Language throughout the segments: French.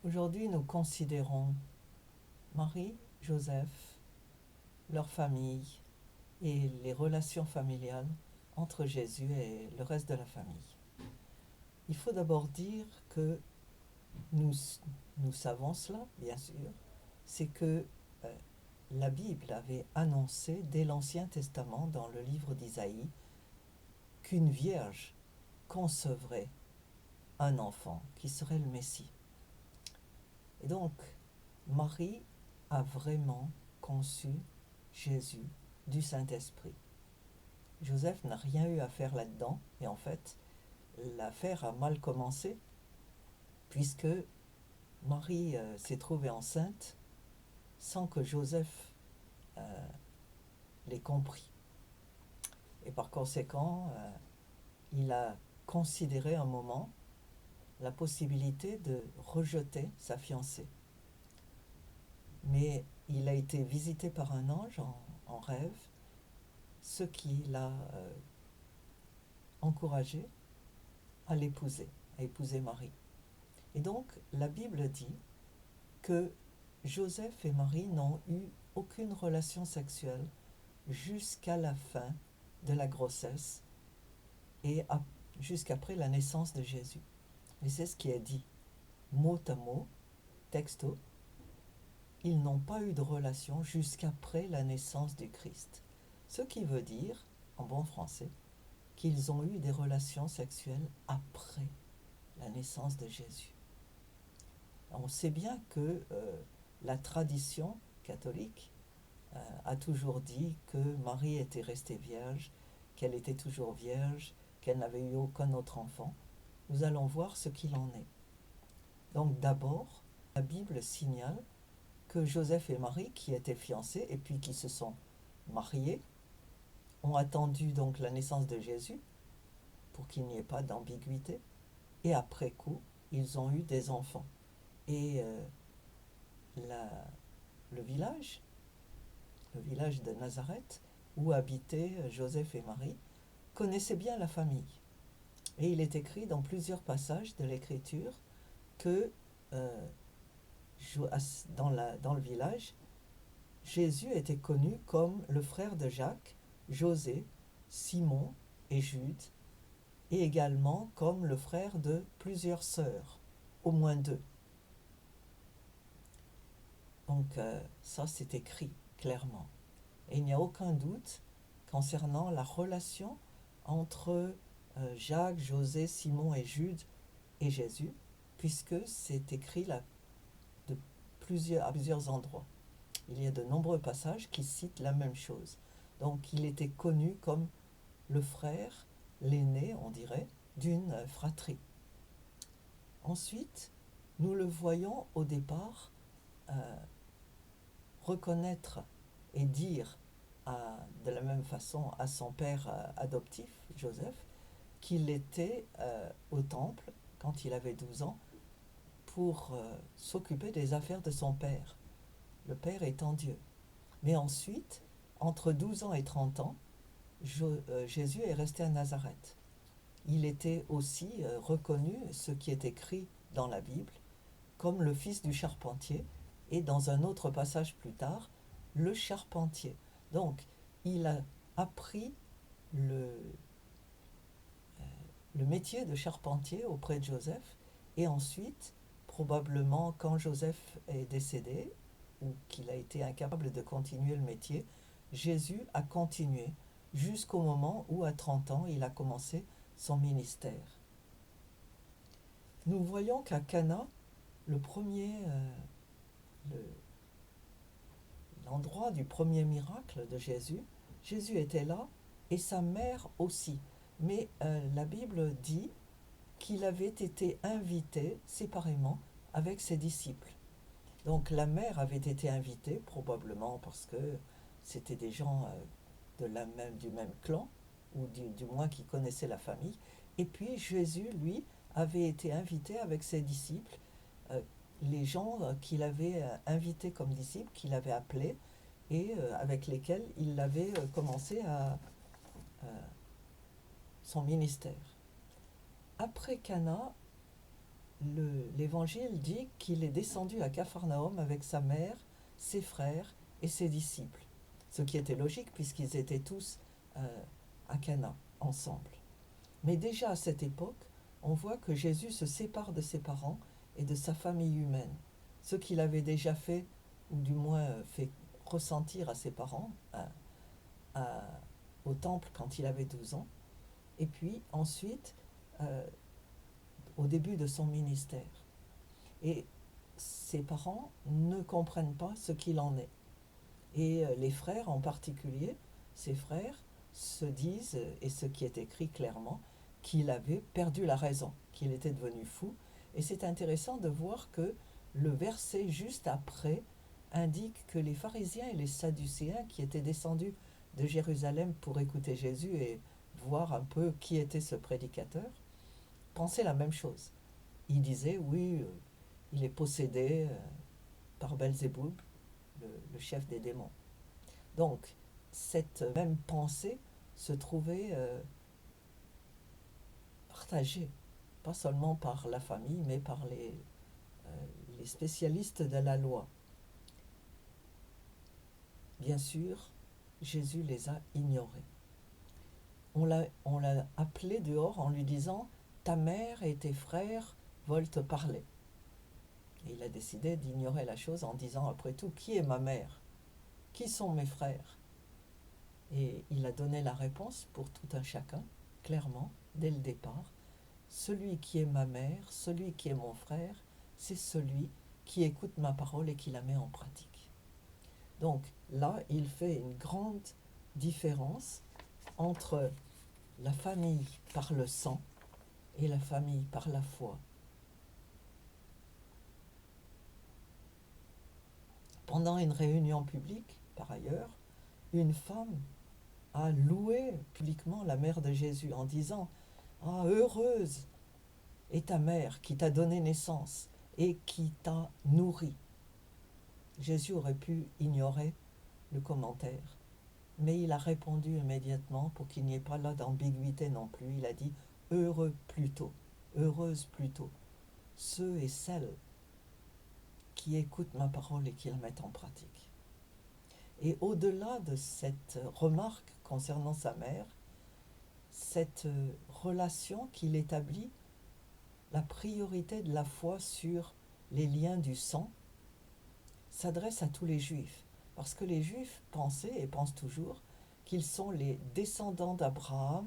Aujourd'hui, nous considérons Marie, Joseph, leur famille et les relations familiales entre Jésus et le reste de la famille. Il faut d'abord dire que nous, nous savons cela, bien sûr, c'est que la Bible avait annoncé dès l'Ancien Testament, dans le livre d'Isaïe, qu'une vierge concevrait un enfant qui serait le Messie. Et donc, Marie a vraiment conçu Jésus du Saint-Esprit. Joseph n'a rien eu à faire là-dedans, et en fait, l'affaire a mal commencé, puisque Marie s'est trouvée enceinte sans que Joseph l'ait compris. Et par conséquent, il a considéré un moment la possibilité de rejeter sa fiancée. Mais il a été visité par un ange en rêve, ce qui l'a encouragé à l'épouser, à épouser Marie. Et donc, la Bible dit que Joseph et Marie n'ont eu aucune relation sexuelle jusqu'à la fin de la grossesse et jusqu'après la naissance de Jésus. Et c'est ce qui est dit, mot à mot, texto, ils n'ont pas eu de relation jusqu'après la naissance du Christ. Ce qui veut dire, en bon français, qu'ils ont eu des relations sexuelles après la naissance de Jésus. On sait bien que la tradition catholique a toujours dit que Marie était restée vierge, qu'elle était toujours vierge, qu'elle n'avait eu aucun autre enfant. Nous allons voir ce qu'il en est. Donc d'abord, la Bible signale que Joseph et Marie, qui étaient fiancés et puis qui se sont mariés, ont attendu donc la naissance de Jésus pour qu'il n'y ait pas d'ambiguïté, et après coup, ils ont eu des enfants. Et la, le village de Nazareth, où habitaient Joseph et Marie, connaissait bien la famille. Et il est écrit dans plusieurs passages de l'Écriture que dans le village, Jésus était connu comme le frère de Jacques, José, Simon et Jude, et également comme le frère de plusieurs sœurs, au moins deux. Donc ça, c'est écrit clairement. Et il n'y a aucun doute concernant la relation entre Jacques, José, Simon et Jude et Jésus, puisque c'est écrit là à plusieurs endroits. Il y a de nombreux passages qui citent la même chose. Donc il était connu comme le frère, l'aîné, on dirait, d'une fratrie. Ensuite, nous le voyons au départ reconnaître et dire de la même façon à son père adoptif, Joseph, qu'il était au temple quand il avait 12 ans pour s'occuper des affaires de son père, le père étant Dieu. Mais ensuite, entre 12 ans et 30 ans, Jésus est resté à Nazareth. Il était aussi reconnu, ce qui est écrit dans la Bible, comme le fils du charpentier, et dans un autre passage plus tard, le charpentier. Donc, il a appris le métier de charpentier auprès de Joseph, et ensuite, probablement quand Joseph est décédé, ou qu'il a été incapable de continuer le métier, Jésus a continué jusqu'au moment où, à 30 ans, il a commencé son ministère. Nous voyons qu'à Cana, l'endroit du premier miracle de Jésus, Jésus était là et sa mère aussi. Mais la Bible dit qu'il avait été invité séparément avec ses disciples. Donc la mère avait été invitée, probablement parce que c'était des gens du même clan, ou du moins qui connaissaient la famille. Et puis Jésus, lui, avait été invité avec ses disciples, les gens qu'il avait invités comme disciples, qu'il avait appelés, et avec lesquels il avait commencé son ministère. Après Cana, l'Évangile dit qu'il est descendu à Capharnaüm avec sa mère, ses frères et ses disciples. Ce qui était logique puisqu'ils étaient tous à Cana ensemble. Mais déjà à cette époque, on voit que Jésus se sépare de ses parents et de sa famille humaine. Ce qu'il avait déjà fait, ou du moins fait ressentir à ses parents au temple quand il avait 12 ans. Et puis ensuite, au début de son ministère. Et ses parents ne comprennent pas ce qu'il en est. Et les frères en particulier, ses frères se disent, et ce qui est écrit clairement, qu'il avait perdu la raison, qu'il était devenu fou. Et c'est intéressant de voir que le verset juste après indique que les pharisiens et les sadducéens qui étaient descendus de Jérusalem pour écouter Jésus et voir un peu qui était ce prédicateur, pensaient la même chose. Ils disaient, oui, il est possédé par Belzéboul, le chef des démons. Donc, cette même pensée se trouvait partagée, pas seulement par la famille, mais par les spécialistes de la loi. Bien sûr, Jésus les a ignorés. On l'a appelé dehors en lui disant « Ta mère et tes frères veulent te parler ». Et il a décidé d'ignorer la chose en disant « Après tout, qui est ma mère? Qui sont mes frères ?» Et il a donné la réponse pour tout un chacun, clairement, dès le départ. Celui qui est ma mère, celui qui est mon frère, c'est celui qui écoute ma parole et qui la met en pratique. Donc là, il fait une grande différence entre la famille par le sang et la famille par la foi. Pendant une réunion publique, par ailleurs, une femme a loué publiquement la mère de Jésus en disant « Ah, heureuse est ta mère qui t'a donné naissance et qui t'a nourri. » Jésus aurait pu ignorer le commentaire, mais il a répondu immédiatement pour qu'il n'y ait pas là d'ambiguïté non plus. Il a dit « Heureux plutôt, heureuse plutôt, ceux et celles qui écoutent ma parole et qui la mettent en pratique. » Et au-delà de cette remarque concernant sa mère, cette relation qu'il établit, la priorité de la foi sur les liens du sang, s'adresse à tous les juifs. Parce que les juifs pensaient et pensent toujours qu'ils sont les descendants d'Abraham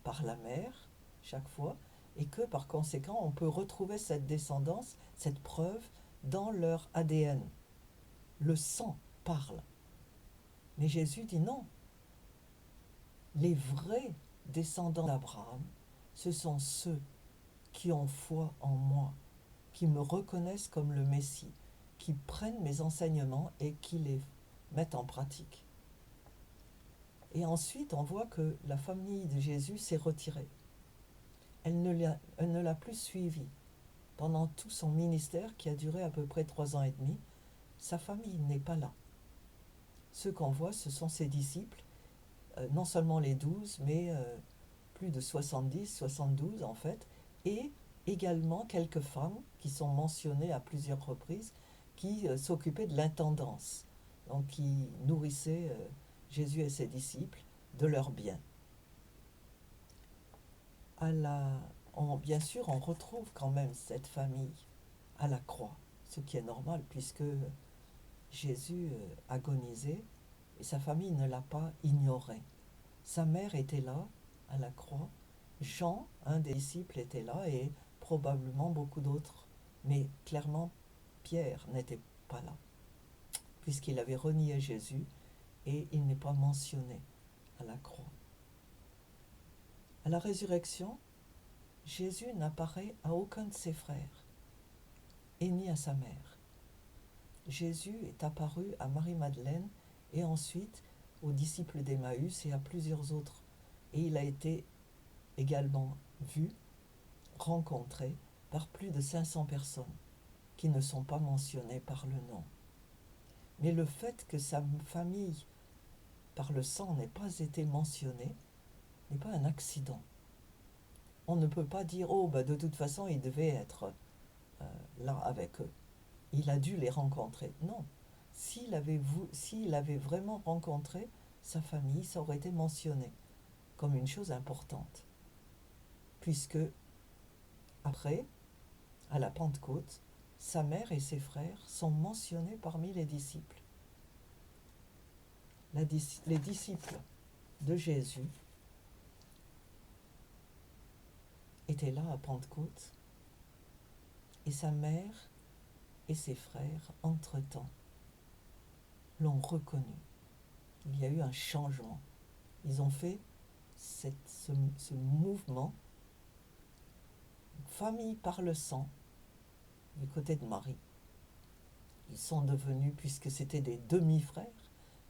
par la mère, chaque fois, et que par conséquent, on peut retrouver cette descendance, cette preuve, dans leur ADN. Le sang parle. Mais Jésus dit non. Les vrais descendants d'Abraham, ce sont ceux qui ont foi en moi, qui me reconnaissent comme le Messie, qui prennent mes enseignements et qui les mettent en pratique. Et ensuite, on voit que la famille de Jésus s'est retirée. Elle ne l'a plus suivi. Pendant tout son ministère, qui a duré à peu près 3 ans et demi, sa famille n'est pas là. Ceux qu'on voit, ce sont ses disciples, non seulement les 12, mais plus de 70, 72 en fait, et également quelques femmes qui sont mentionnées à plusieurs reprises, qui s'occupaient de l'intendance, donc qui nourrissaient Jésus et ses disciples de leurs biens. Bien sûr, on retrouve quand même cette famille à la croix, ce qui est normal puisque Jésus agonisait et sa famille ne l'a pas ignoré. Sa mère était là, à la croix. Jean, un des disciples, était là et probablement beaucoup d'autres. Mais clairement, Pierre n'était pas là, puisqu'il avait renié Jésus et il n'est pas mentionné à la croix. À la résurrection, Jésus n'apparaît à aucun de ses frères et ni à sa mère. Jésus est apparu à Marie-Madeleine et ensuite aux disciples d'Emmaüs et à plusieurs autres. Et il a été également vu, rencontré par plus de 500 personnes qui ne sont pas mentionnées par le nom. Mais le fait que sa famille, par le sang, n'ait pas été mentionnée n'est pas un accident. On ne peut pas dire « Oh, de toute façon, il devait être là avec eux. Il a dû les rencontrer. Non. S'il avait vraiment rencontré sa famille, ça aurait été mentionné comme une chose importante. Puisque, après, à la Pentecôte, sa mère et ses frères sont mentionnés parmi les disciples. Les disciples de Jésus étaient là à Pentecôte, et sa mère et ses frères, entre-temps, l'ont reconnu. Il y a eu un changement. Ils ont fait ce mouvement, famille par le sang, du côté de Marie. Ils sont devenus, puisque c'était des demi-frères,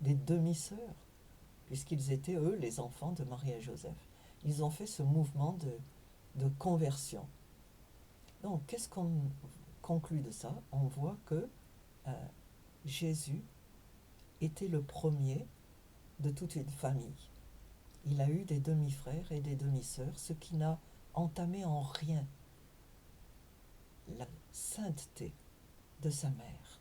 des demi-sœurs, puisqu'ils étaient, eux, les enfants de Marie et Joseph. Ils ont fait ce mouvement de conversion. Donc, qu'est-ce qu'on conclut de ça? On voit que Jésus était le premier de toute une famille. Il a eu des demi-frères et des demi-sœurs, ce qui n'a entamé en rien la sainteté de sa mère.